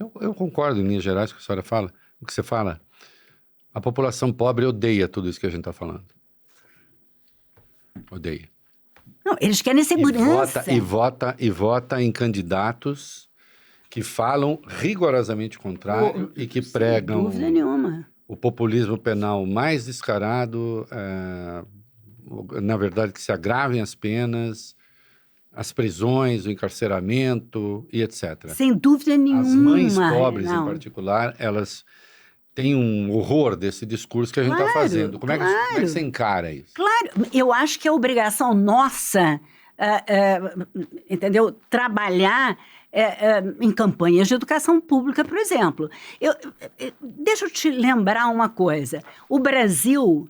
Eu concordo, em linhas gerais, com o que a senhora fala. O que você fala, a população pobre odeia tudo isso que a gente está falando. Odeia. Não, eles querem segurança. E vota em candidatos que falam rigorosamente o contrário e que pregam... Sem dúvida nenhuma. O populismo penal mais descarado, na verdade, que se agravem as penas, as prisões, o encarceramento e etc. Sem dúvida nenhuma. As mães pobres, não. em particular, elas têm um horror desse discurso que a gente está fazendo. Como é que você encara isso? Claro, eu acho que é obrigação nossa, entendeu? Trabalhar em campanhas de educação pública, por exemplo. Deixa eu te lembrar uma coisa. O Brasil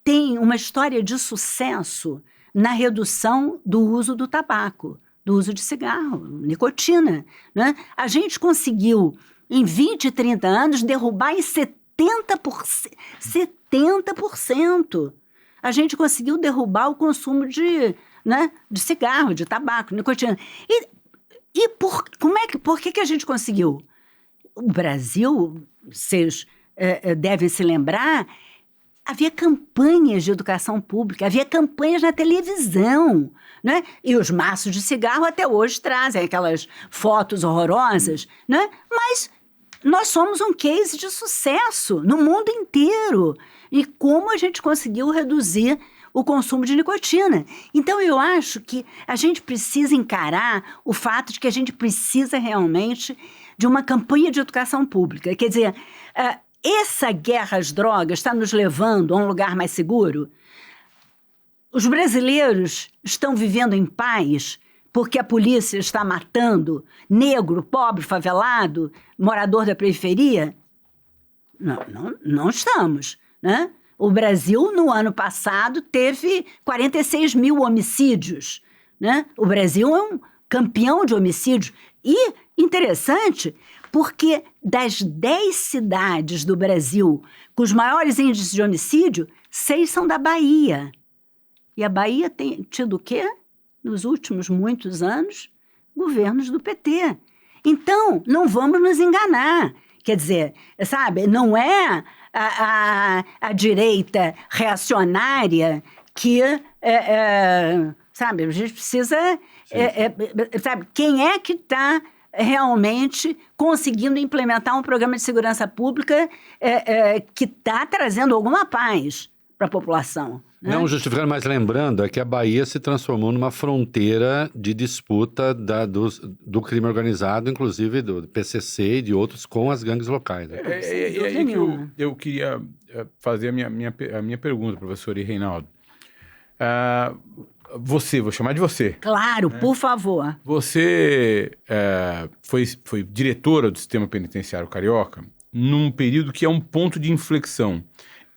tem uma história de sucesso na redução do uso do tabaco, do uso de cigarro, nicotina, né? A gente conseguiu, em 20, 30 anos, derrubar em 70%. A gente conseguiu derrubar o consumo de cigarro, de tabaco, nicotina. Por que a gente conseguiu? O Brasil, vocês devem se lembrar, havia campanhas de educação pública, havia campanhas na televisão, né? E os maços de cigarro até hoje trazem aquelas fotos horrorosas, né? Mas nós somos um case de sucesso no mundo inteiro. E como a gente conseguiu reduzir o consumo de nicotina. Então, eu acho que a gente precisa encarar o fato de que a gente precisa realmente de uma campanha de educação pública. Quer dizer, essa guerra às drogas está nos levando a um lugar mais seguro? Os brasileiros estão vivendo em paz porque a polícia está matando negro, pobre, favelado, morador da periferia? Não estamos, né? O Brasil, no ano passado, teve 46 mil homicídios, né? O Brasil é um campeão de homicídios. E, interessante, porque das 10 cidades do Brasil com os maiores índices de homicídio, 6 são da Bahia. E a Bahia tem tido o quê? Nos últimos muitos anos, governos do PT. Então, não vamos nos enganar. Quer dizer, sabe, não é a direita reacionária que, sabe, a gente precisa, sabe, quem é que está realmente conseguindo implementar um programa de segurança pública que está trazendo alguma paz para a população? Né? Não justificando, mas lembrando, é que a Bahia se transformou numa fronteira de disputa do crime organizado, inclusive do PCC e de outros, com as gangues locais. É aí que eu queria fazer a minha pergunta, professor Reinaldo. Vou chamar de você. Claro, por favor. Você foi diretora do Sistema Penitenciário Carioca num período que é um ponto de inflexão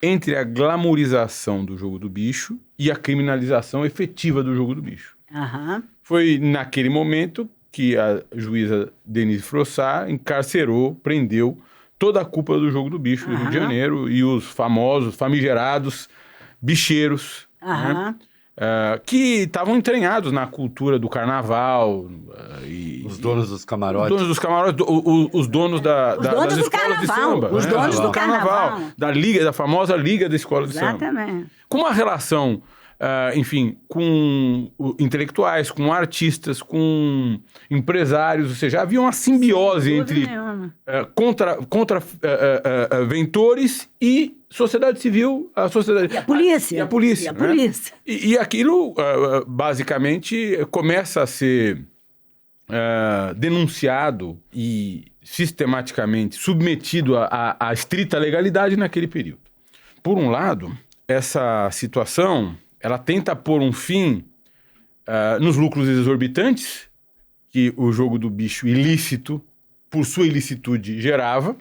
entre a glamourização do jogo do bicho e a criminalização efetiva do jogo do bicho. Uhum. Foi naquele momento que a juíza Denise Frossard encarcerou, prendeu toda a cúpula do jogo do bicho do Rio de Janeiro e os famosos, famigerados bicheiros, né? Que estavam entranhados na cultura do carnaval. Os donos dos camarotes. Os donos dos camarotes, os donos das escolas de samba. Os donos do carnaval. Da famosa Liga da Escola de Samba. Exatamente. Com uma relação, enfim, com intelectuais, com artistas, com empresários, ou seja, havia uma simbiose entre contraventores e sociedade civil, a sociedade... E a polícia. E a polícia. E a polícia. E aquilo, basicamente, começa a ser denunciado e sistematicamente submetido à estrita legalidade naquele período. Por um lado, essa situação, ela tenta pôr um fim nos lucros exorbitantes que o jogo do bicho ilícito, por sua ilicitude, gerava.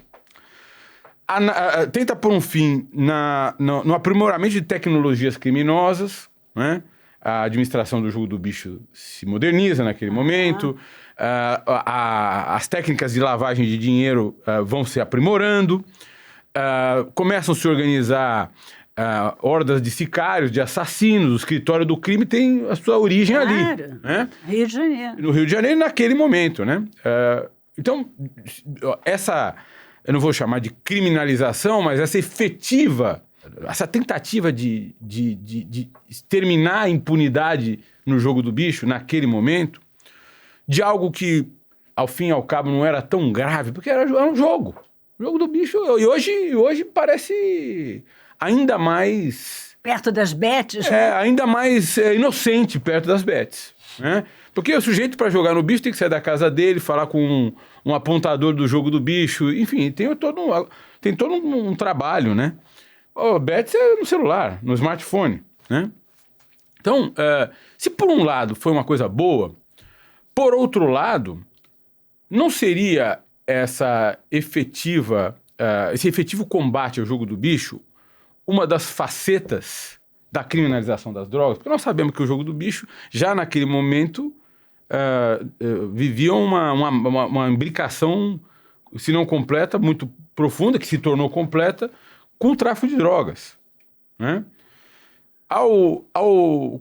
Tenta pôr um fim no aprimoramento de tecnologias criminosas, né? A administração do jogo do bicho se moderniza naquele momento, as técnicas de lavagem de dinheiro vão se aprimorando, começam a se organizar hordas de sicários, de assassinos. O escritório do crime tem a sua origem ali. Né? Rio de Janeiro. No Rio de Janeiro, naquele momento, né? Então, eu não vou chamar de criminalização, mas essa efetiva, essa tentativa de exterminar a impunidade no jogo do bicho, naquele momento, de algo que, ao fim e ao cabo, não era tão grave, porque era um jogo. O jogo do bicho, e hoje parece ainda mais... Perto das bets, né? Ainda mais inocente perto das bets, né? Porque o sujeito, para jogar no bicho, tem que sair da casa dele, falar com um apontador do jogo do bicho, enfim, tem todo um trabalho, né? O bets é no celular, no smartphone, né? Então, se por um lado foi uma coisa boa, por outro lado, não seria esse efetivo combate ao jogo do bicho uma das facetas da criminalização das drogas? Porque nós sabemos que o jogo do bicho, já naquele momento, vivia uma imbricação, se não completa, muito profunda, que se tornou completa, com o tráfico de drogas, né? Ao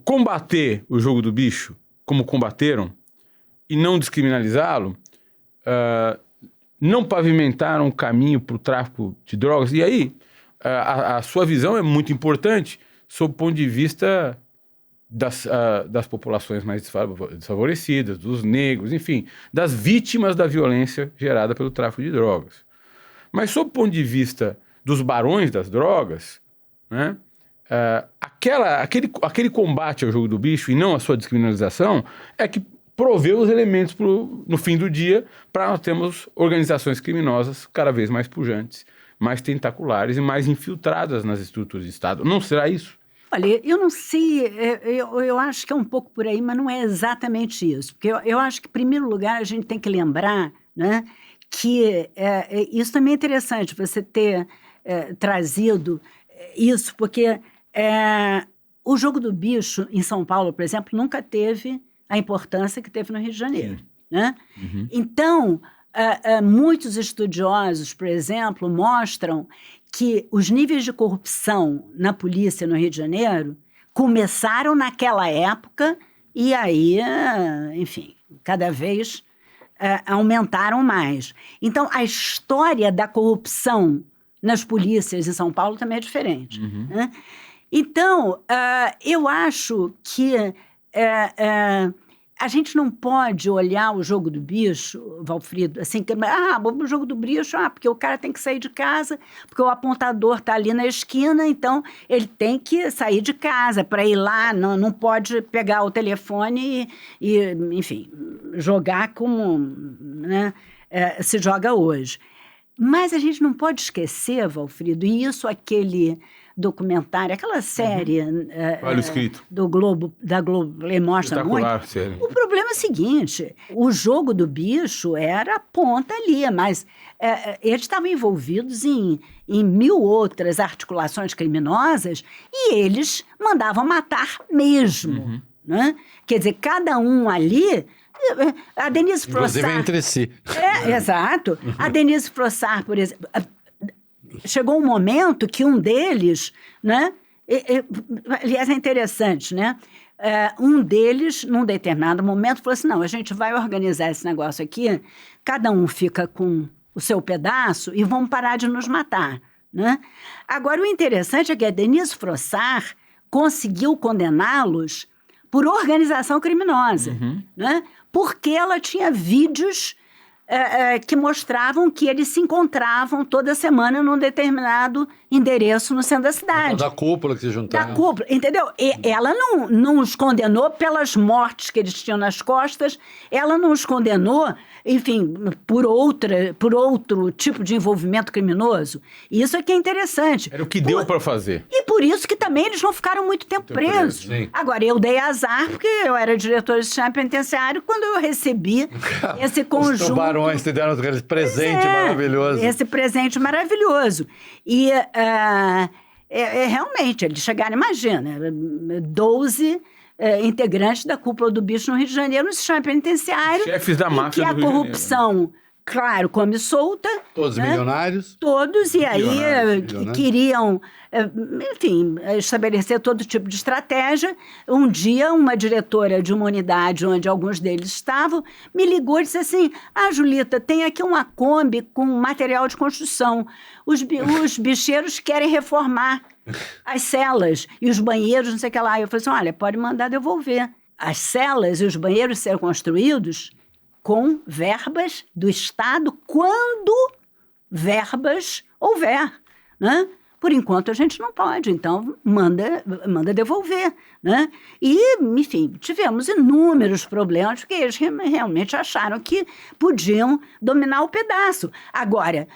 combater o jogo do bicho, como combateram, e não descriminalizá-lo, não pavimentaram o caminho para o tráfico de drogas. E aí, a sua visão é muito importante sob o ponto de vista das populações mais desfavorecidas, dos negros, enfim, das vítimas da violência gerada pelo tráfico de drogas. Mas sob o ponto de vista dos barões das drogas, né, aquele combate ao jogo do bicho e não a sua descriminalização é que proveu os elementos no fim do dia para nós termos organizações criminosas cada vez mais pujantes, mais tentaculares e mais infiltradas nas estruturas de Estado. Não será isso? Olha, eu não sei, eu acho que é um pouco por aí, mas não é exatamente isso. Porque eu acho que, em primeiro lugar, a gente tem que lembrar, né, que isso também é interessante, você ter trazido isso, porque o jogo do bicho em São Paulo, por exemplo, nunca teve a importância que teve no Rio de Janeiro, né? Uhum. Então, muitos estudiosos, por exemplo, mostram que os níveis de corrupção na polícia no Rio de Janeiro começaram naquela época e aí, enfim, cada vez aumentaram mais. Então, a história da corrupção nas polícias em São Paulo também é diferente. Uhum. Né? Então, eu acho que a gente não pode olhar o jogo do bicho, Valfrido, assim, o jogo do bicho, porque o cara tem que sair de casa, porque o apontador está ali na esquina, então ele tem que sair de casa para ir lá, não pode pegar o telefone e enfim, jogar como, né, se joga hoje. Mas a gente não pode esquecer, Valfrido, e isso aquele documentário, aquela série da Globo mostra muito. Série. O problema é o seguinte, o jogo do bicho era a ponta ali, mas eles estavam envolvidos em 1000 outras articulações criminosas e eles mandavam matar mesmo. Uhum. Né? Quer dizer, cada um ali... A Denise Frossard... Inclusive entre si. Exato. A Denise Frossard, por exemplo... Chegou um momento que um deles, né? Aliás, é interessante, né? Um deles, num determinado momento, falou assim, não, a gente vai organizar esse negócio aqui, cada um fica com o seu pedaço e vamos parar de nos matar, né? Agora, o interessante é que a Denise Frossard conseguiu condená-los por organização criminosa, né? Porque ela tinha vídeos que mostravam que eles se encontravam toda semana num determinado endereço no centro da cidade. Da cúpula que se juntaram. Da cúpula, entendeu? E ela não os condenou pelas mortes que eles tinham nas costas, ela não os condenou, enfim, por outro tipo de envolvimento criminoso. Isso é que é interessante. Era o que deu para fazer. E por isso que também eles não ficaram muito tempo presos. Agora, eu dei azar, porque eu era diretor de sistema penitenciário, quando eu recebi esse conjunto... Os tubarões te deram aquele presente maravilhoso. Esse presente maravilhoso. E realmente, eles chegaram, imagina, 12 integrantes da cúpula do bicho no Rio de Janeiro, no sistema penitenciário. Chefes da máfia do Rio de Janeiro. Que a corrupção, claro, come solta, Todos né? milionários? Todos, e aí Milionários. queriam, enfim, estabelecer todo tipo de estratégia. Um dia, uma diretora de uma unidade onde alguns deles estavam me ligou e disse assim: Julita, tem aqui uma Kombi com material de construção. Os bicheiros querem reformar as celas e os banheiros, não sei o que lá. Eu falei assim: olha, pode mandar devolver. As celas e os banheiros serão construídos com verbas do Estado quando verbas houver, né? Por enquanto a gente não pode, então manda devolver, né? E, enfim, tivemos inúmeros problemas, porque eles realmente acharam que podiam dominar o pedaço. Agora,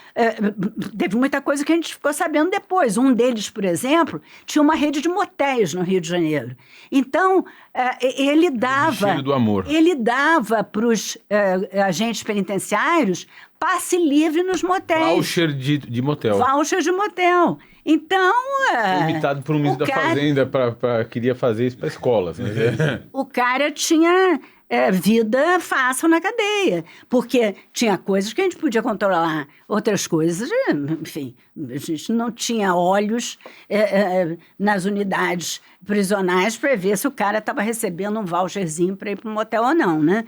teve muita coisa que a gente ficou sabendo depois. Um deles, por exemplo, tinha uma rede de motéis no Rio de Janeiro. Então, ele dava... do amor. Ele dava para os agentes penitenciários passe livre nos motéis. Voucher de motel. Voucher de motel. Então... Foi imitado por um ministro da Fazenda, queria fazer isso para escolas. Né? O cara tinha vida fácil na cadeia, porque tinha coisas que a gente podia controlar, outras coisas, enfim, a gente não tinha olhos nas unidades prisionais para ver se o cara estava recebendo um voucherzinho para ir para um motel ou não, né?